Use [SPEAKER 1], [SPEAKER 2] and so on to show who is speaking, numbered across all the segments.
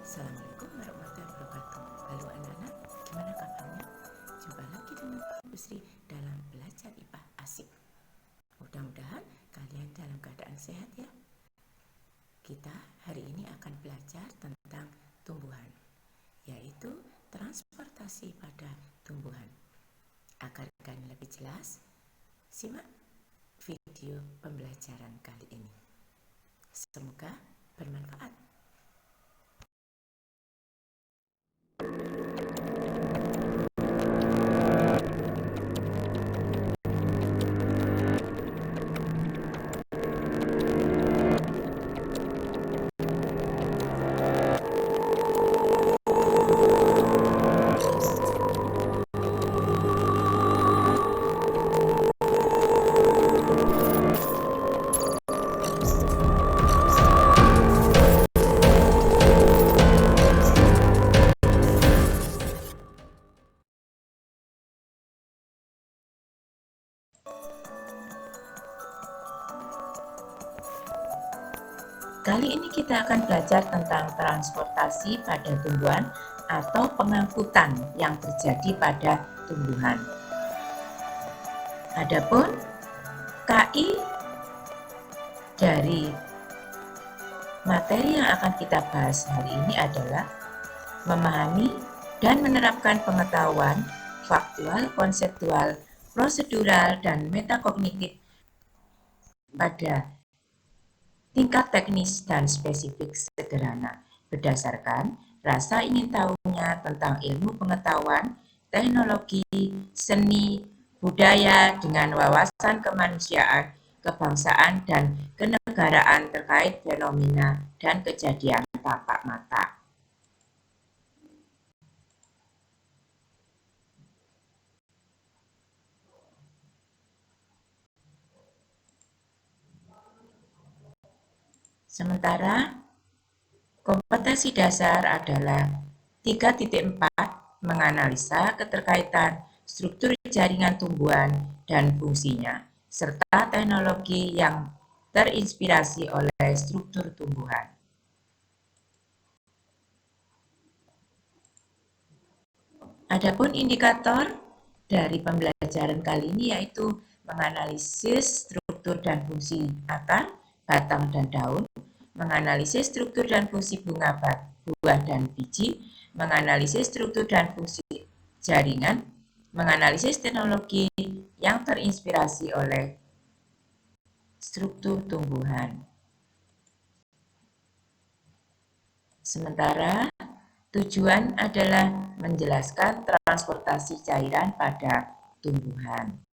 [SPEAKER 1] Assalamualaikum warahmatullahi wabarakatuh. Halo anak-anak, gimana kabarnya? Jumpa lagi dengan Pak Busri dalam belajar IPA asik. Mudah-mudahan kalian dalam keadaan sehat ya. Kita hari ini akan belajar tentang tumbuhan, yaitu transportasi pada tumbuhan. Agar kalian lebih jelas, simak video pembelajaran kali ini. Semoga bermanfaat. Kali ini kita akan belajar tentang transportasi pada tumbuhan atau pengangkutan yang terjadi pada tumbuhan. Adapun KI dari materi yang akan kita bahas hari ini adalah memahami dan menerapkan pengetahuan faktual, konseptual, prosedural, dan metakognitif pada tingkat teknis dan spesifik sederhana berdasarkan rasa ingin tahunya tentang ilmu pengetahuan, teknologi, seni, budaya dengan wawasan kemanusiaan, kebangsaan, dan kenegaraan terkait fenomena dan kejadian tapak mata. Sementara kompetensi dasar adalah 3.4 menganalisa keterkaitan struktur jaringan tumbuhan dan fungsinya, serta teknologi yang terinspirasi oleh struktur tumbuhan. Adapun indikator dari pembelajaran kali ini yaitu menganalisis struktur dan fungsi akar, batang, dan daun, menganalisis struktur dan fungsi bunga, buah, dan biji, menganalisis struktur dan fungsi jaringan, menganalisis teknologi yang terinspirasi oleh struktur tumbuhan. Sementara tujuan adalah menjelaskan transportasi cairan pada tumbuhan.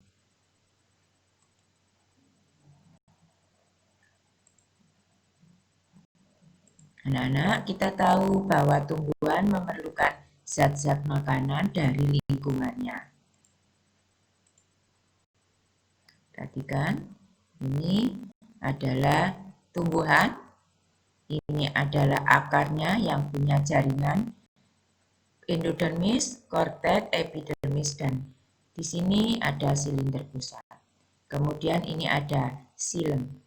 [SPEAKER 1] Anak-anak, kita tahu bahwa tumbuhan memerlukan zat-zat makanan dari lingkungannya. Perhatikan, ini adalah tumbuhan, ini adalah akarnya yang punya jaringan endodermis, korteks, epidermis, dan di sini ada silinder pusat. Kemudian ini ada xilem.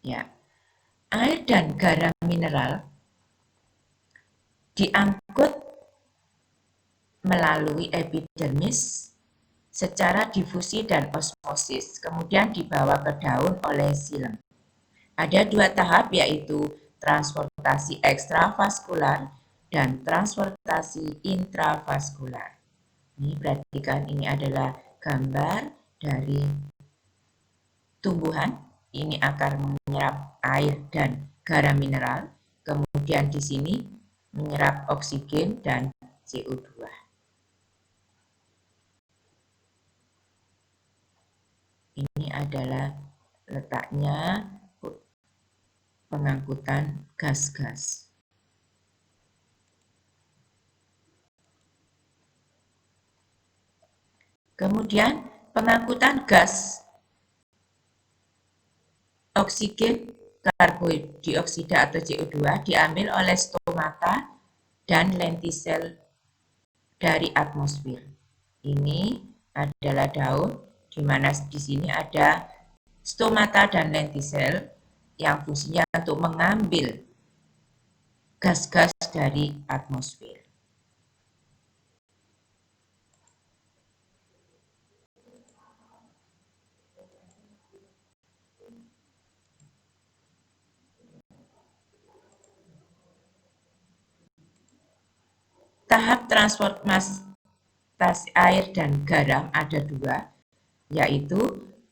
[SPEAKER 1] Ya, air dan garam mineral diangkut melalui epidermis secara difusi dan osmosis, kemudian dibawa ke daun oleh xilem. Ada dua tahap yaitu transportasi ekstravaskular dan transportasi intravaskular. Ini perhatikan, ini adalah gambar dari tumbuhan. Ini akar menyerap air dan garam mineral, kemudian di sini menyerap oksigen dan CO2. Ini adalah letaknya pengangkutan gas-gas. Kemudian pengangkutan gas oksigen karbondioksida atau CO2 diambil oleh stomata dan lentisel dari atmosfer. Ini adalah daun, di mana di sini ada stomata dan lentisel yang fungsinya untuk mengambil gas-gas dari atmosfer. Tahap transportasi air dan garam ada dua, yaitu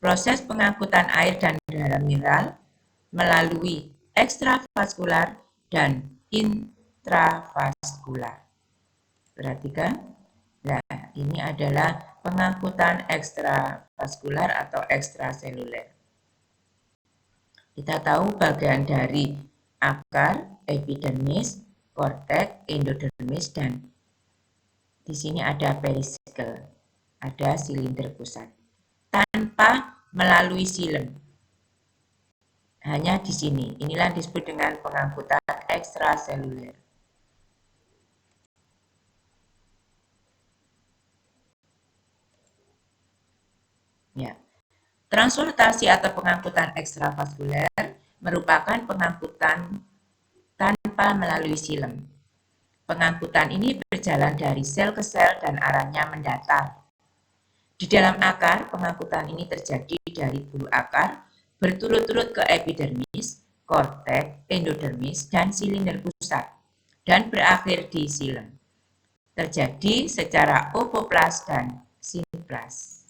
[SPEAKER 1] proses pengangkutan air dan garam mineral melalui ekstravaskular dan intravaskular. Perhatikan, nah ini adalah pengangkutan ekstravaskular atau ekstraseluler. Kita tahu bagian dari akar, epidermis, korteks, endodermis, dan di sini ada perisikkel, ada silinder pusat. Tanpa melalui silem. Hanya di sini. Inilah disebut dengan pengangkutan ekstraseluler. Ya. Transportasi atau pengangkutan ekstravaskuler merupakan pengangkutan tanpa melalui silem. Pengangkutan ini berjalan dari sel ke sel dan arahnya mendatar. Di dalam akar, pengangkutan ini terjadi dari bulu akar berturut-turut ke epidermis, korteks, endodermis, dan silinder pusat, dan berakhir di silem. Terjadi secara opoplas dan simplas.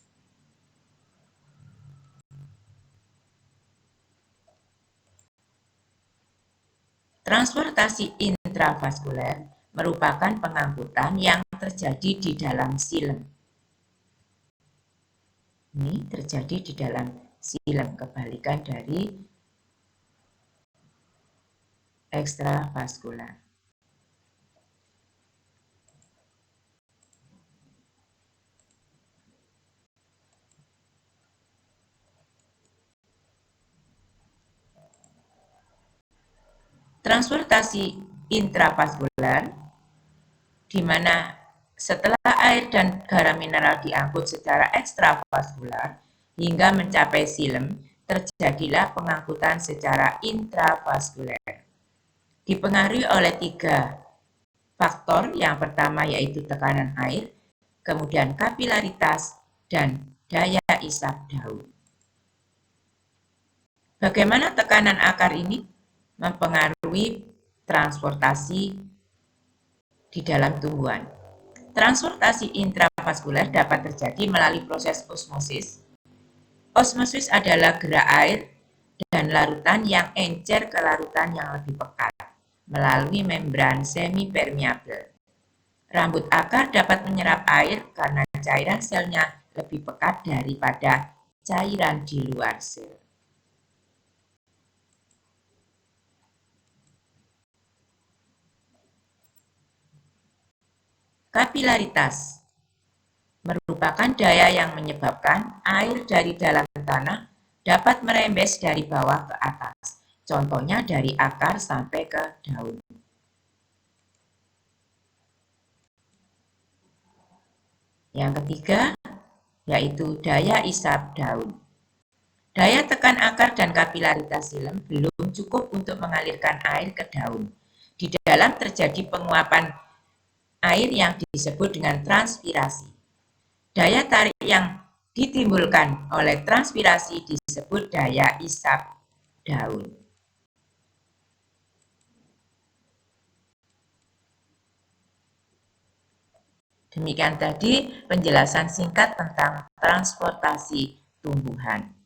[SPEAKER 1] Transportasi intravaskuler merupakan pengangkutan yang terjadi di dalam silem. Ini terjadi di dalam silem, kebalikan dari ekstravaskular. Transportasi intravaskular, di mana setelah air dan garam mineral diangkut secara ekstravaskular hingga mencapai silem, terjadilah pengangkutan secara intravaskuler. Dipengaruhi oleh 3 faktor. Yang pertama yaitu tekanan air, kemudian kapilaritas, dan daya isap daun. Bagaimana tekanan akar ini mempengaruhi transportasi di dalam tumbuhan? Transportasi intravaskuler dapat terjadi melalui proses osmosis. Osmosis adalah gerak air dan larutan yang encer ke larutan yang lebih pekat melalui membran semi-permeabel. Rambut akar dapat menyerap air karena cairan selnya lebih pekat daripada cairan di luar sel. Kapilaritas merupakan daya yang menyebabkan air dari dalam tanah dapat merembes dari bawah ke atas. Contohnya dari akar sampai ke daun. Yang ketiga, yaitu daya isap daun. Daya tekan akar dan kapilaritas silem belum cukup untuk mengalirkan air ke daun. Di dalam terjadi penguapan air yang disebut dengan transpirasi. Daya tarik yang ditimbulkan oleh transpirasi disebut daya isap daun. Demikian tadi penjelasan singkat tentang transportasi tumbuhan.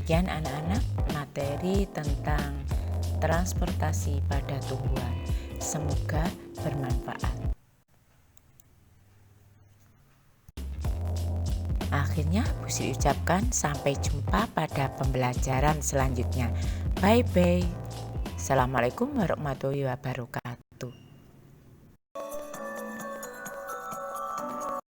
[SPEAKER 1] Demikian anak-anak materi tentang transportasi pada tumbuhan. Semoga bermanfaat. Akhirnya Bu Sri ucapkan sampai jumpa pada pembelajaran selanjutnya. Bye-bye. Assalamualaikum warahmatullahi wabarakatuh.